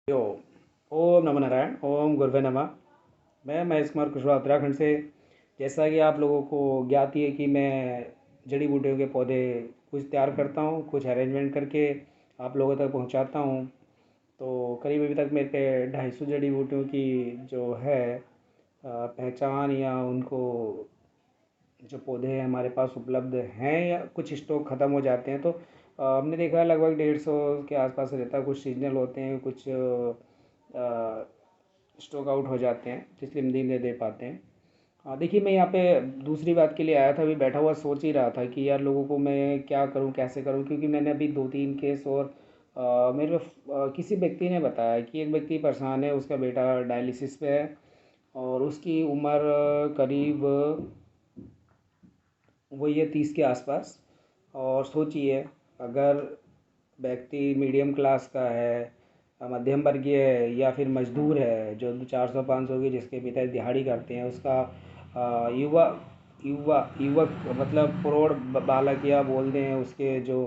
यो ओम नमः नारायण ओम गुरुवे नमः। मैं महेश कुमार कुशवाहा उत्तराखंड से। जैसा कि आप लोगों को ज्ञात ही है कि मैं जड़ी बूटियों के पौधे कुछ तैयार करता हूँ, कुछ अरेंजमेंट करके आप लोगों तक पहुँचाता हूँ। तो करीब अभी तक मेरे पे 250 जड़ी बूटियों की जो है पहचान या उनको जो पौधे हैं हमारे पास उपलब्ध हैं या कुछ स्टॉक ख़त्म हो जाते हैं तो हमने देखा है लगभग 150 के आसपास रहता है। कुछ सीजनल होते हैं, कुछ स्टॉक आउट हो जाते हैं, इसलिए हम नहीं दे पाते हैं। हाँ देखिए, मैं यहाँ पे दूसरी बात के लिए आया था। अभी बैठा हुआ सोच ही रहा था कि यार लोगों को मैं क्या करूँ, कैसे करूँ, क्योंकि मैंने अभी 2-3 केस और मेरे किसी व्यक्ति ने बताया कि एक व्यक्ति परेशान है, उसका बेटा डायलिसिस पे है और उसकी उम्र करीब वही है 30 के आसपास। और सोचिए, अगर व्यक्ति मीडियम क्लास का है, मध्यम वर्गीय है या फिर मजदूर है जो 400-500 की जिसके पिता दिहाड़ी करते हैं, उसका युवा युवा युवक मतलब प्रौढ़ बालक या बोल दें उसके जो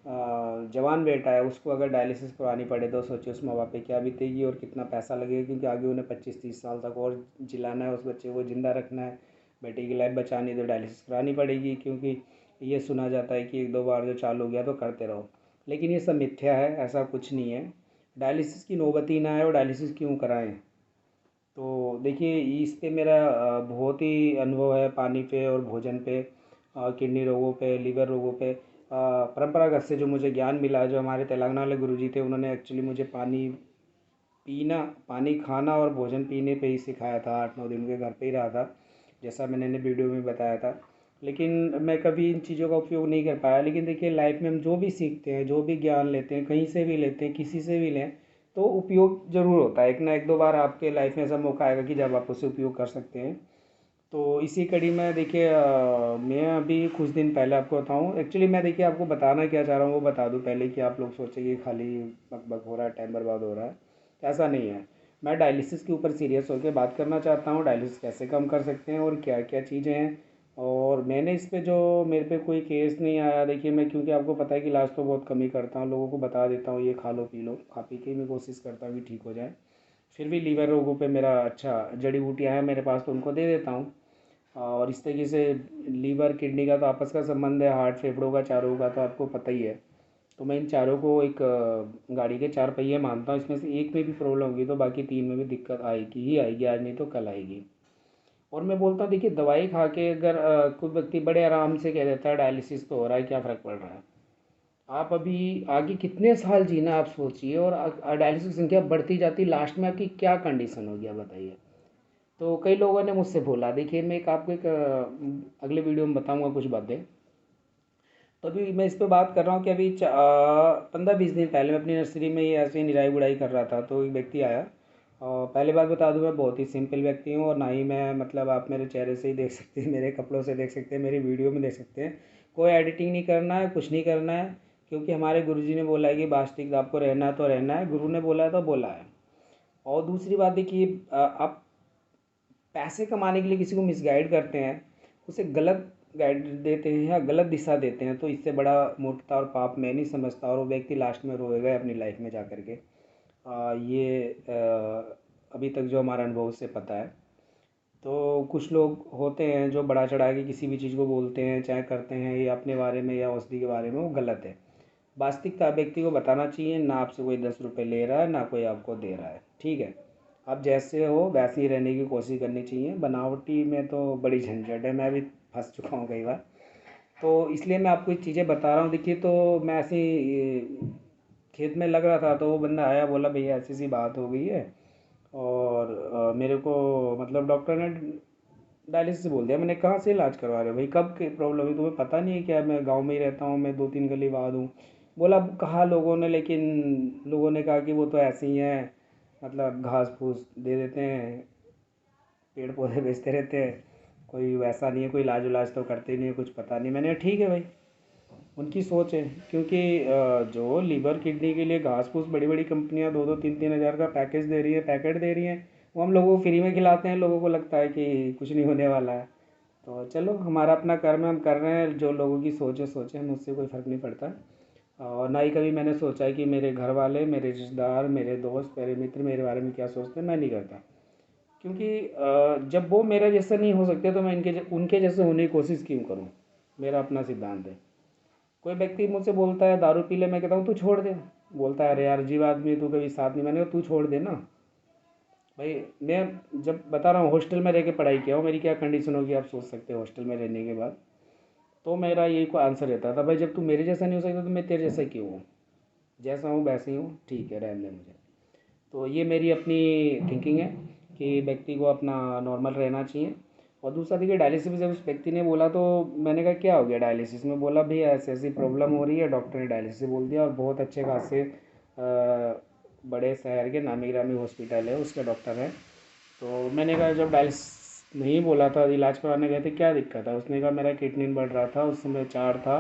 जवान बेटा है उसको अगर डायलिसिस करवानी पड़े तो सोचिए उस माँ बाप पे क्या बीतेगी और कितना पैसा लगेगा, क्योंकि आगे उन्हें 25-30 साल तक और जिलाना है, उस बच्चे को ज़िंदा रखना है, बेटे की लाइफ बचानी है तो डायलिसिस करानी पड़ेगी। क्योंकि ये सुना जाता है कि 1-2 बार जो चालू हो गया तो करते रहो, लेकिन ये सब मिथ्या है, ऐसा कुछ नहीं है। डायलिसिस की नौबत ही ना आए और डायलिसिस क्यों कराएं। तो देखिए, इस पे मेरा बहुत ही अनुभव है, पानी पे और भोजन पे, किडनी रोगों पे, लीवर रोगों पे। परंपरागत से जो मुझे ज्ञान मिला, जो हमारे तेलंगाना वाले गुरुजी थे, उन्होंने एक्चुअली मुझे पानी पीना, पानी खाना और भोजन पीने पे ही सिखाया था। 8-9 दिन के घर पे ही रहा था, जैसा मैंने वीडियो में बताया था। लेकिन मैं कभी इन चीज़ों का उपयोग नहीं कर पाया। लेकिन देखिए, लाइफ में हम जो भी सीखते हैं, जो भी ज्ञान लेते हैं, कहीं से भी लेते हैं, किसी से भी लें, तो उपयोग ज़रूर होता है। एक ना एक दो बार आपके लाइफ में ऐसा मौका आएगा कि जब आप उसे उपयोग कर सकते हैं। तो इसी कड़ी में देखिए, मैं अभी कुछ दिन पहले आपको बताऊं, एक्चुअली मैं देखिए आपको बताना क्या चाह रहा हूँ वो बता दूं पहले, कि आप लोग सोचें कि खाली बकबक हो रहा है, टाइम बर्बाद हो रहा है। ऐसा नहीं है। मैं डायलिसिस के ऊपर सीरियस होकर बात करना चाहता हूँ, डायलिसिस कैसे कम कर सकते हैं और क्या क्या चीज़ें हैं। और मैंने इस पे जो मेरे पे कोई केस नहीं आया। देखिए, मैं क्योंकि आपको पता है कि इलाज तो बहुत कम ही करता हूँ, लोगों को बता देता हूँ ये खा लो पी लो, खा पी के मैं कोशिश करता हूँ कि ठीक हो जाए। फिर भी लीवर रोगों पे मेरा अच्छा जड़ी बूटियाँ हैं मेरे पास, तो उनको दे देता हूँ। और इस तरीके से लीवर किडनी का तो आपस का संबंध है, हार्ट फेफड़ों का चारों का तो आपको पता ही है। तो मैं इन चारों को एक गाड़ी के 4 पहिए मानता हूँ। इसमें से एक में भी प्रॉब्लम होगी तो बाकी 3 में भी दिक्कत आएगी ही आएगी, आज नहीं तो कल आएगी। और मैं बोलता हूँ देखिए, दवाई खा के अगर कोई व्यक्ति बड़े आराम से कह देता है डायलिसिस तो हो रहा है, क्या फ़र्क पड़ रहा है। आप अभी आगे कितने साल जीना आप सोचिए, और डायलिसिस की संख्या बढ़ती जाती, लास्ट में आपकी क्या कंडीशन होगी आप बताइए। तो कई लोगों ने मुझसे बोला, देखिए मैं एक आपको एक अगले वीडियो में बताऊंगा कुछ बातें। तो अभी मैं इस पे बात कर रहा हूँ कि अभी 15-20 दिन पहले मैं अपनी नर्सरी में ही ऐसे ही निराई गुड़ाई कर रहा था, तो एक व्यक्ति आया। और पहले बात बता दूं, मैं बहुत ही सिंपल व्यक्ति हूँ, और ना ही मैं मतलब आप मेरे चेहरे से ही देख सकते हैं, मेरे कपड़ों से देख सकते हैं, मेरी वीडियो में देख सकते हैं। कोई एडिटिंग नहीं करना है, कुछ नहीं करना है, क्योंकि हमारे गुरुजी ने बोला है कि वास्तविक आपको रहना है तो रहना है, गुरु ने बोला है तो बोला है। और दूसरी बात देखिए, आप पैसे कमाने के लिए किसी को मिसगाइड करते हैं, उसे गलत गाइड देते हैं या गलत दिशा देते हैं, तो इससे बड़ा मूर्खता और पाप मैं नहीं समझता। और वो व्यक्ति लास्ट में रोएगा अपनी लाइफ में जा कर के। ये अभी तक जो हमारा अनुभव उससे पता है। तो कुछ लोग होते हैं जो बड़ा चढ़ा के किसी भी चीज़ को बोलते हैं, चाहे करते हैं, या अपने बारे में या औषधि के बारे में, वो गलत है। वास्तविकता व्यक्ति को बताना चाहिए, ना आपसे कोई 10 रुपये ले रहा है ना कोई आपको दे रहा है, ठीक है। आप जैसे हो वैसे ही रहने की कोशिश करनी चाहिए। बनावटी में तो बड़ी झंझट है, मैं भी फंस चुका हूँ कई बार। तो इसलिए मैं आपको ये चीज़ें बता रहा हूँ। देखिए, तो मैं ऐसे ही खेत में लग रहा था, तो वो बंदा आया, बोला भैया ऐसी सी बात हो गई है, और मेरे को मतलब डॉक्टर ने डायलिसिस बोल दिया। मैंने कहाँ से इलाज करवा रहे हो भाई, कब की प्रॉब्लम है, तुम्हें पता नहीं है क्या, मैं गांव में ही रहता हूँ, मैं 2-3 गली बाद हूँ। बोला कहा लोगों ने, लेकिन लोगों ने कहा कि वो तो ऐसे ही हैं, मतलब घास फूस दे देते हैं, पेड़ पौधे बेचते रहते हैं, कोई वैसा नहीं है, कोई इलाज उलाज तो करते नहीं है, कुछ पता नहीं। मैंने ठीक है भाई, उनकी सोच है। क्योंकि जो लीवर किडनी के लिए घास फूस बड़ी बड़ी कंपनियां 2-2 3-3 हज़ार का पैकेज दे रही है, पैकेट दे रही हैं, वो हम लोगों को फ्री में खिलाते हैं, लोगों को लगता है कि कुछ नहीं होने वाला है। तो चलो, हमारा अपना कर्म है, हम कर रहे हैं, जो लोगों की सोच है सोचे, हमें उससे कोई फ़र्क नहीं पड़ता। और ना ही कभी मैंने सोचा है कि मेरे घर वाले, मेरे रिश्तेदार, मेरे दोस्त, मेरे मित्र मेरे बारे में क्या सोचते हैं, मैं नहीं करता। क्योंकि जब वो मेरे जैसे नहीं हो सकते तो मैं उनके जैसे होने की कोशिश क्यों करूँ। मेरा अपना सिद्धांत है। कोई व्यक्ति मुझसे बोलता है दारू पी ले, मैं कहता हूँ तू छोड़ दे। बोलता है अरे यार अजीब आदमी है, तू कभी साथ नहीं, मैंने कहा तू छोड़ दे ना भाई। मैं जब बता रहा हूँ हॉस्टल में रह के पढ़ाई किया हूँ, मेरी क्या कंडीशन होगी आप सोच सकते हो हॉस्टल में रहने के बाद। तो मेरा यही को आंसर रहता था, भाई जब तू मेरे जैसा नहीं हो सकता तो मैं तेरे जैसा क्यों हूँ। जैसा हूँ वैसे ही हूँ, ठीक है, रहने दे मुझे। तो ये मेरी अपनी थिंकिंग है कि व्यक्ति को अपना नॉर्मल रहना चाहिए। और दूसरा देखिए डायलिसिस जब उस व्यक्ति ने बोला तो मैंने कहा क्या हो गया डायलिसिस में, बोला भैया ऐसी ऐसी प्रॉब्लम हो रही है, डॉक्टर ने डायलिसिस बोल दिया। और बहुत अच्छे खासे बड़े शहर के नामी गिरामी हॉस्पिटल है, उसके डॉक्टर हैं। तो मैंने कहा जब डायलिसिस नहीं बोला था, इलाज करवाने गए थे, क्या दिक्कत है। उसने कहा मेरा किडनी बढ़ रहा था, उस समय 4 था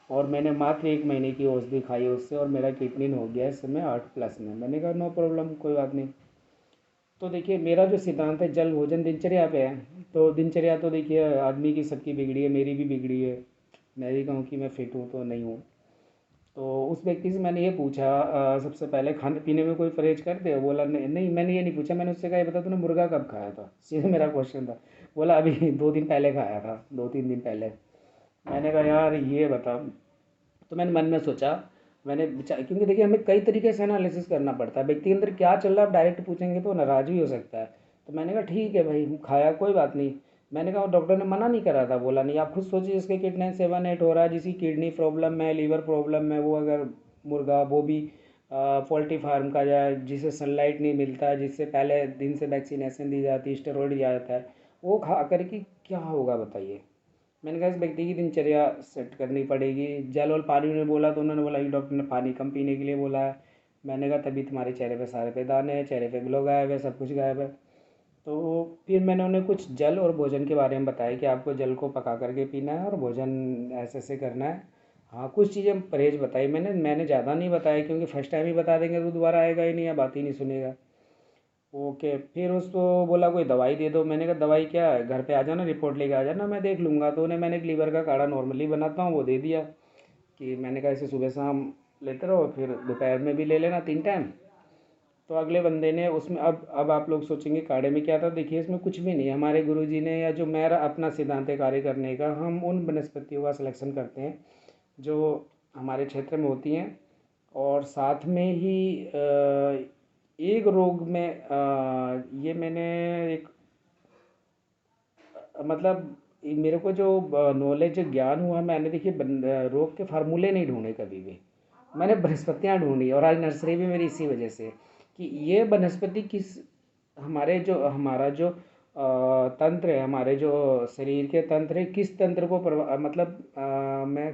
और मैंने मात्र 1 महीने की औषधि खाई उससे और मेरा किडनी हो गया इस समय 8+ में। मैंने कहा नो प्रॉब्लम, कोई बात नहीं। तो देखिए मेरा जो सिद्धांत है जल भोजन दिनचर्या पे है। तो दिनचर्या तो देखिए आदमी की सबकी बिगड़ी है, मेरी भी बिगड़ी है। मैं भी कहूँ कि मैं फिट हूँ तो नहीं हूँ। तो उस व्यक्ति से मैंने ये पूछा सबसे पहले खाने पीने में कोई परहेज करते हो। बोला नहीं नहीं, मैंने ये नहीं पूछा। मैंने उससे कहा ये बता तूने मुर्गा कब खाया था, सीधे मेरा क्वेश्चन था। बोला अभी 2 दिन पहले खाया था, 2-3 दिन पहले। मैंने कहा यार ये बता। तो मैंने मन में सोचा, मैंने विचार, क्योंकि देखिए हमें कई तरीके से एनालिसिस करना पड़ता है, व्यक्ति के अंदर क्या चल रहा है आप डायरेक्ट पूछेंगे तो नाराज़ भी हो सकता है। तो मैंने कहा ठीक है भाई खाया कोई बात नहीं। मैंने कहा डॉक्टर ने मना नहीं करा था, बोला नहीं। आप खुद सोचिए इसके किडनी 7-8 हो रहा है, जिसकी किडनी प्रॉब्लम है, लीवर प्रॉब्लम है, वो अगर मुर्गा वो भी पोल्ट्री फार्म का जाए जिसे सनलाइट नहीं मिलता है, जिससे पहले दिन से वैक्सीनेशन दी जाती है, स्टेरॉइड दिया जाता है, वो खा करके क्या होगा बताइए। मैंने कहा इस व्यक्ति की दिनचर्या सेट करनी पड़ेगी। जल और पानी में बोला तो उन्होंने बोला कि डॉक्टर ने पानी कम पीने के लिए बोला है। मैंने कहा तभी तुम्हारे चेहरे पे सारे पे दाने हैं, चेहरे पे ग्लो गायब है, सब कुछ गायब है। तो फिर मैंने उन्हें कुछ जल और भोजन के बारे में बताया कि आपको जल को पका करके पीना है और भोजन ऐसे ऐसे करना है। हाँ कुछ चीज़ें परहेज बताई मैंने ज़्यादा नहीं बताया, क्योंकि फर्स्ट टाइम ही बता देंगे तो दोबारा आएगा ही नहीं या बात ही नहीं सुनेगा। ओके, फिर उसको बोला कोई दवाई दे दो। मैंने कहा दवाई क्या है, घर पे आ जाना, रिपोर्ट लेके आ जाना, मैं देख लूँगा। तो उन्हें मैंने एक लीवर का काढ़ा नॉर्मली बनाता हूँ वो दे दिया, कि मैंने कहा इसे सुबह शाम लेते रहो, फिर दोपहर में भी ले लेना 3 टाइम। तो अगले बंदे ने उसमें, अब आप लोग सोचेंगे काढ़े में क्या था, देखिए इसमें कुछ भी नहीं है। हमारे गुरुजी ने, या जो मेरा अपना सिद्धांत है कार्य करने का, हम उन वनस्पतियों का सिलेक्शन करते हैं जो हमारे क्षेत्र में होती हैं। और साथ में ही एक रोग में ये मैंने एक, मतलब मेरे को जो नॉलेज ज्ञान हुआ, मैंने देखिए रोग के फार्मूले नहीं ढूंढे कभी भी। मैंने वनस्पतियाँ ढूंढी और आज नर्सरी भी मेरी इसी वजह से, कि ये वनस्पति किस, हमारा जो तंत्र है, हमारे जो शरीर के तंत्र है, किस तंत्र को मतलब मैं,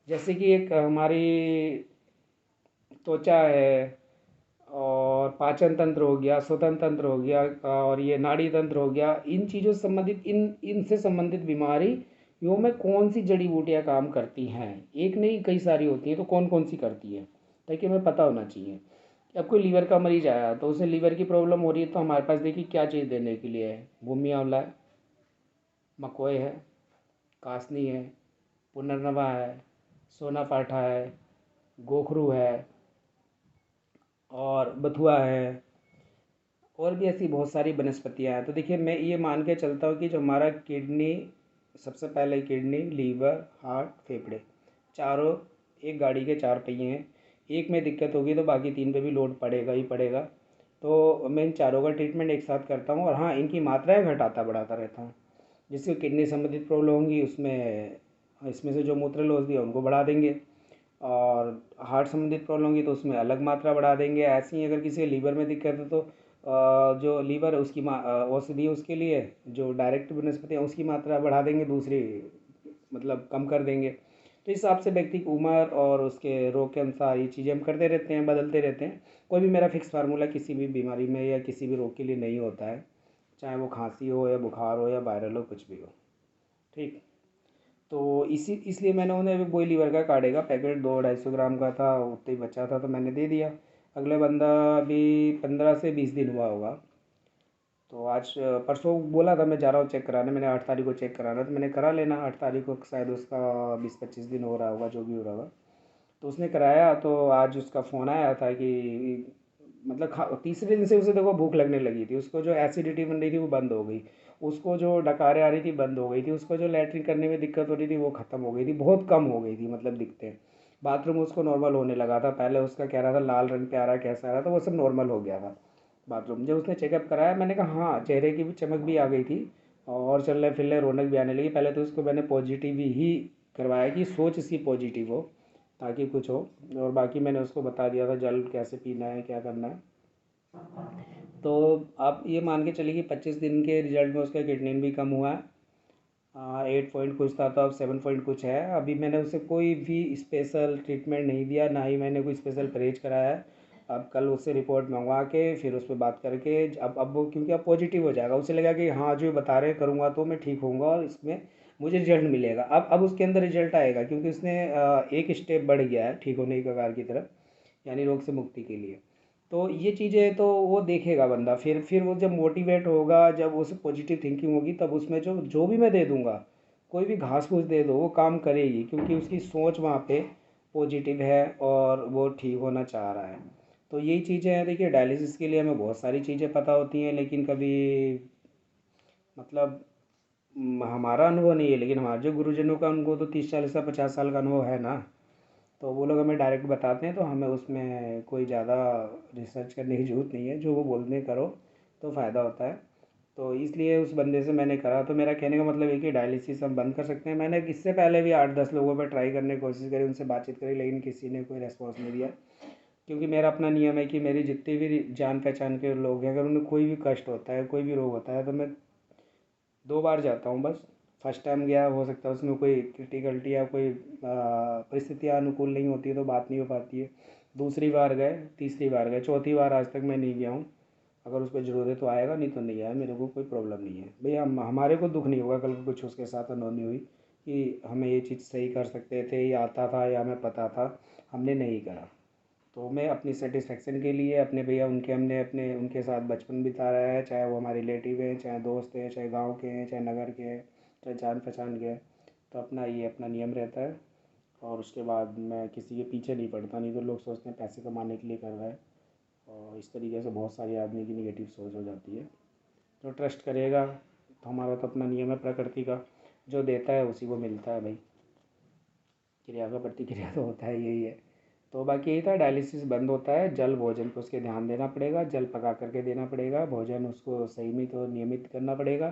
जैसे कि एक हमारी त्वचा है, और पाचन तंत्र हो गया, श्वसन तंत्र हो गया, और ये नाड़ी तंत्र हो गया, इन चीज़ों से संबंधित, इनसे संबंधित बीमारियों में कौन सी जड़ी बूटियाँ काम करती हैं, एक नहीं कई सारी होती हैं, तो कौन कौन सी करती है, ताकि हमें पता होना चाहिए। कि अब कोई लीवर का मरीज आया तो उसे लीवर की प्रॉब्लम हो रही है, तो हमारे पास देखिए क्या चीज़ देने के लिए है, भूमि आंवला है, मकोए है, कासनी है, पुनर्नवा है, सोना पाठा है, गोखरू है, और बथुआ है, और भी ऐसी बहुत सारी वनस्पतियाँ हैं। तो देखिए मैं ये मान के चलता हूँ कि जो हमारा किडनी, सबसे पहले किडनी, लीवर, हार्ट, फेफड़े, चारों एक गाड़ी के 4 पहिए हैं। एक में दिक्कत होगी तो बाकी 3 पे भी लोड पड़ेगा ही पड़ेगा। तो मैं इन चारों का ट्रीटमेंट एक साथ करता हूँ, और हाँ इनकी मात्राएँ घटाता बढ़ाता रहता हूँ। जिससे किडनी संबंधित प्रॉब्लम होंगी उसमें, इसमें से जो मूत्र लोज दिया उनको बढ़ा देंगे, और हार्ट संबंधित प्रॉब्लम होगी तो उसमें अलग मात्रा बढ़ा देंगे। ऐसे ही अगर किसी लीवर में दिक्कत है तो जो लीवर है उसकी औषधि है उसके लिए, जो डायरेक्ट वनस्पति है उसकी मात्रा बढ़ा देंगे, दूसरी मतलब कम कर देंगे। तो इस हिसाब से व्यक्ति की उम्र और उसके रोग के अनुसार ये चीज़ें हम करते रहते हैं, बदलते रहते हैं। कोई भी मेरा फिक्स फार्मूला किसी भी बीमारी में या किसी भी रोग के लिए नहीं होता है, चाहे वो खांसी हो या बुखार हो या वायरल हो, कुछ भी हो। ठीक। तो इसलिए मैंने उन्हें वही लीवर का काढ़े का पैकेट 200-250 ग्राम का था, उतना ही बचा था तो मैंने दे दिया। अगले बंदा अभी 15 से 20 दिन हुआ होगा। तो आज परसों बोला था मैं जा रहा हूँ चेक कराने, मैंने 8 तारीख को चेक कराना, तो मैंने करा लेना 8 तारीख को, शायद उसका 20-25 दिन हो रहा होगा, जो भी हो रहा होगा। तो उसने कराया, तो आज उसका फ़ोन आया था कि मतलब खा तीसरे दिन से उसे देखो भूख लगने लगी थी, उसको जो एसिडिटी बन रही थी वो बंद हो गई, उसको जो डकारें आ रही थी बंद हो गई थी, उसको जो लैट्रिन करने में दिक्कत हो रही थी वो ख़त्म हो गई थी, बहुत कम हो गई थी मतलब दिक्कतें। बाथरूम उसको नॉर्मल होने लगा था, पहले उसका कह रहा था लाल रंग पे आ रहा है, कैसा आ रहा था, वो सब नॉर्मल हो गया था बाथरूम। जब उसने चेकअप कराया, मैंने कहा हाँ चेहरे की भी चमक भी आ गई थी और चलने फिरने रौनक भी आने लगी। पहले तो उसको मैंने पॉजिटिव ही करवाया कि सोच इसकी पॉजिटिव हो ताकि कुछ हो, और बाकी मैंने उसको बता दिया था जल कैसे पीना है, क्या करना है। तो आप ये मान के चलिए कि 25 दिन के रिजल्ट में उसका किडनी भी कम हुआ है। 8 पॉइंट कुछ था तो अब 7 पॉइंट कुछ है। अभी मैंने उसे कोई भी स्पेशल ट्रीटमेंट नहीं दिया, ना ही मैंने कोई स्पेशल परहेज कराया है। अब कल उससे रिपोर्ट मंगवा के फिर उस पर बात करके, अब वो क्योंकि अब पॉजिटिव हो जाएगा, उसे लगा कि हाँ जो ये बता रहे हैं करूँगा तो मैं ठीक होऊंगा और इसमें मुझे रिजल्ट मिलेगा। अब उसके अंदर रिजल्ट आएगा क्योंकि उसने एक स्टेप बढ़ गया है ठीक होने की कगार की तरफ, यानी रोग से मुक्ति के लिए। तो ये चीज़ें तो वो देखेगा बंदा, फिर वो जब मोटिवेट होगा, जब उसे पॉजिटिव थिंकिंग होगी, तब उसमें जो जो भी मैं दे दूंगा, कोई भी घास फूस दे दो वो काम करेगी, क्योंकि उसकी सोच वहाँ पे पॉजिटिव है और वो ठीक होना चाह रहा है। तो यही चीज़ें हैं। देखिए डायलिसिस के लिए हमें बहुत सारी चीज़ें पता होती हैं, लेकिन कभी मतलब हमारा अनुभव नहीं है, लेकिन हमारे जो गुरुजनों का उनको तो 30 40 50 साल का अनुभव है ना, तो वो लोग हमें डायरेक्ट बताते हैं, तो हमें उसमें कोई ज़्यादा रिसर्च करने की ज़रूरत नहीं है, जो वो बोलते हैं करो तो फ़ायदा होता है। तो इसलिए उस बंदे से मैंने करा, तो मेरा कहने का मतलब है कि डायलिसिस हम बंद कर सकते हैं। मैंने इससे पहले भी 8 10 लोगों पर ट्राई करने की कोशिश करी, उनसे बातचीत करी, लेकिन किसी ने कोई रेस्पॉन्स नहीं दिया। क्योंकि मेरा अपना नियम है कि मेरी जितनी भी जान पहचान के लोग हैं, अगर उन्हें कोई भी कष्ट होता है, कोई भी रोग होता है, तो मैं 2 बार जाता हूँ बस। फर्स्ट टाइम गया, हो सकता है उसमें कोई क्रिटिकलिटी या कोई परिस्थितियाँ अनुकूल नहीं होती है तो बात नहीं हो पाती है। दूसरी बार गए, तीसरी बार गए, चौथी बार आज तक मैं नहीं गया हूँ। अगर उसको ज़रूरत है तो आएगा, नहीं तो नहीं आया, मेरे को कोई प्रॉब्लम नहीं है भैया। हमारे को दुख नहीं होगा कल को कुछ उसके साथ अनहोनी हुई कि हमें ये चीज़ सही कर सकते थे, या आता था या हमें पता था, हमने नहीं करा। तो मैं अपनी सेटिस्फेक्शन के लिए अपने भैया उनके हमने अपने उनके साथ बचपन बिताया है, चाहे वो हमारे रिलेटिव हैं, चाहे दोस्त हैं, चाहे गांव के हैं, चाहे नगर के हैं, चाहे जान पहचान के हैं। तो अपना ये अपना नियम रहता है, और उसके बाद मैं किसी के पीछे नहीं पड़ता, नहीं तो लोग सोचते हैं पैसे कमाने के लिए कर रहा है, और इस तरीके से बहुत सारी आदमी की निगेटिव सोच हो जाती है। तो ट्रस्ट करेगा, तो हमारा तो अपना नियम है प्रकृति का, जो देता है उसी को मिलता है भाई, क्रिया का प्रतिक्रिया तो होता है, यही है। तो बाकी यही था, डायलिसिस बंद होता है, जल भोजन पे उसके ध्यान देना पड़ेगा, जल पका करके देना पड़ेगा, भोजन उसको संयमित और नियमित करना पड़ेगा।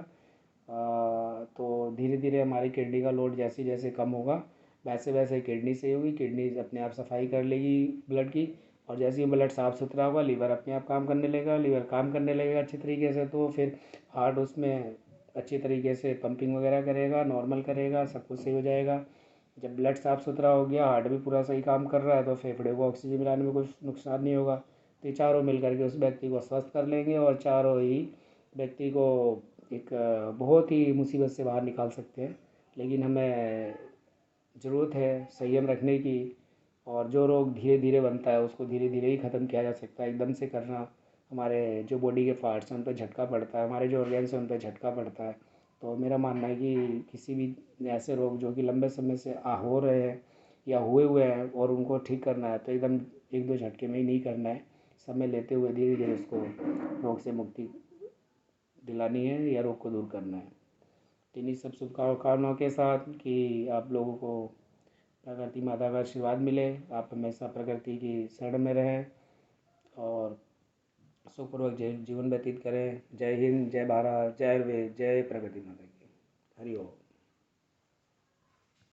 तो धीरे धीरे हमारी किडनी का लोड जैसे जैसे कम होगा, वैसे वैसे किडनी सही होगी, किडनी अपने आप सफाई कर लेगी ब्लड की, और जैसे ही ब्लड साफ़ सुथरा होगा, लीवर अपने आप काम करने लगेगा, लीवर काम करने लगेगा अच्छी तरीके से, तो फिर हार्ट उसमें अच्छी तरीके से पंपिंग वगैरह करेगा, नॉर्मल करेगा, सब कुछ सही हो जाएगा। जब ब्लड साफ़ सुथरा हो गया, हार्ट भी पूरा सही काम कर रहा है, तो फेफड़े को ऑक्सीजन मिलाने में कुछ नुकसान नहीं होगा। तो ये चारों मिल करके उस व्यक्ति को स्वस्थ कर लेंगे, और चारों ही व्यक्ति को एक बहुत ही मुसीबत से बाहर निकाल सकते हैं। लेकिन हमें ज़रूरत है संयम रखने की, और जो रोग धीरे धीरे बनता है उसको धीरे धीरे ही ख़त्म किया जा सकता है। एकदम से करना, हमारे जो बॉडी के पार्ट्स हैं उन पर झटका पड़ता है, हमारे जो ऑर्गेन्स हैं उन पर झटका पड़ता है। तो मेरा मानना है कि किसी भी ऐसे रोग जो कि लंबे समय से हो रहे हैं या हुए हुए हैं और उनको ठीक करना है, तो एकदम एक दो झटके में ही नहीं करना है, समय लेते हुए धीरे धीरे उसको रोग से मुक्ति दिलानी है या रोग को दूर करना है। तो इन्हीं सब शुभकामनाओं के साथ कि आप लोगों को प्रकृति माता का आशीर्वाद मिले, आप हमेशा प्रकृति की शरण में रहें और सुखपूर्वक जीवन व्यतीत करें। जय हिंद, जय भारत, जय वेद, जय प्रकृति माता की। हरि ओम।